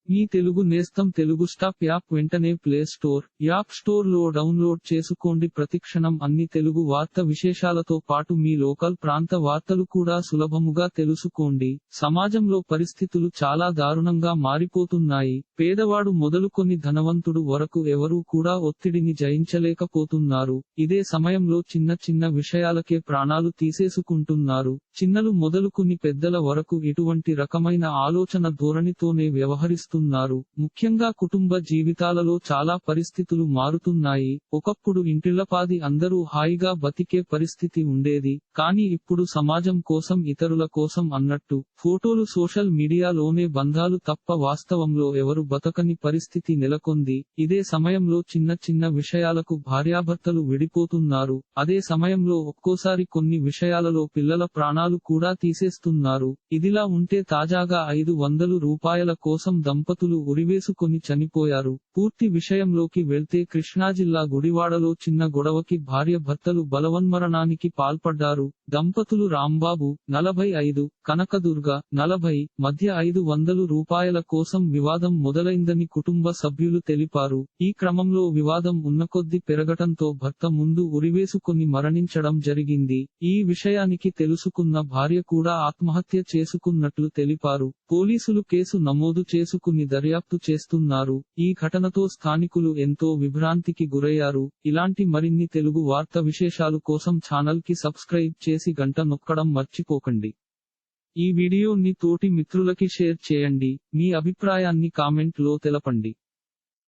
మీ తెలుగు నేస్తం Telugu stop app వెంటనే play store, app store లో డౌన్లోడ్ చేసుకోండి. ప్రతిక్షణం అన్ని తెలుగు వార్త విశేషాలతో పాటు మీ లోకల్ ప్రాంత వార్తలు కూడా సులభముగా తెలుసుకోండి. సమాజంలో పరిస్థితులు చాలా దారుణంగా మారిపోతున్నాయి. పేదవాడు మొదలుకొని ధనవంతుడు వరకు ఎవరూ కూడా ఒత్తిడిని జయించలేకపోతున్నారు. ఇదే సమయంలో చిన్న చిన్న విషయాలకే ప్రాణాలు తీసేసుకుంటున్నారు. చిన్నలు మొదలుకుని పెద్దల వరకు ఇటువంటి రకమైన ఆలోచన ధోరణితోనే వ్యవహరిస్తున్నారు. ముఖ్యంగా కుటుంబ జీవితాలలో చాలా పరిస్థితులు మారుతున్నాయి. ఒకప్పుడు ఇంటిల్లపాది అందరూ హాయిగా బతికే పరిస్థితి ఉండేది. కానీ ఇప్పుడు సమాజం కోసం ఇతరుల కోసం అన్నట్టు ఫోటోలు సోషల్ మీడియాలోనే బంధాలు తప్ప వాస్తవంలో ఎవరు బతకని పరిస్థితి నెలకొంది. ఇదే సమయంలో చిన్న చిన్న విషయాలకు భార్యాభర్తలు విడిపోతున్నారు. అదే సమయంలో ఒక్కోసారి కొన్ని విషయాలలో పిల్లల ప్రాణాలు కూడా తీసేస్తున్నారు. ఇదిలా ఉంటే తాజాగా 500 రూపాయల కోసం దంపతులు ఉరివేసుకొని చనిపోయారు. పూర్తి విషయంలోకి వెళ్తే కృష్ణా జిల్లా గుడివాడలో చిన్న గొడవకి భార్య భర్తలు బలవన్మరణానికి పాల్పడ్డారు. దంపతులు రాంబాబు 45, కనకదుర్గ 40 మధ్య 500 రూపాయల కోసం వివాదం మొదలైందని కుటుంబ సభ్యులు తెలిపారు. ఈ క్రమంలో వివాదం ఉన్నకొద్దీ పెరగటంతో భర్త ముందు ఉరివేసుకొని మరణించడం జరిగింది. ఈ విషయానికి తెలుసుకున్న భార్య కూడా ఆత్మహత్య చేసుకున్నట్లు తెలిపారు. పోలీసులు కేసు నమోదు చేసుకుని దర్యాప్తు చేస్తున్నారు. ఈ ఘటనతో స్థానికులు ఎంతో విభ్రాంతికి గురయ్యారు. ఇలాంటి మరిన్ని తెలుగు వార్త విశేషాలు కోసం ఛానల్ కి సబ్స్క్రైబ్ చేసి గంట నొక్కడం మర్చిపోకండి. ఈ వీడియోని తోటి మిత్రులకి షేర్ చేయండి. మీ అభిప్రాయాన్ని కామెంట్ లో తెలపండి.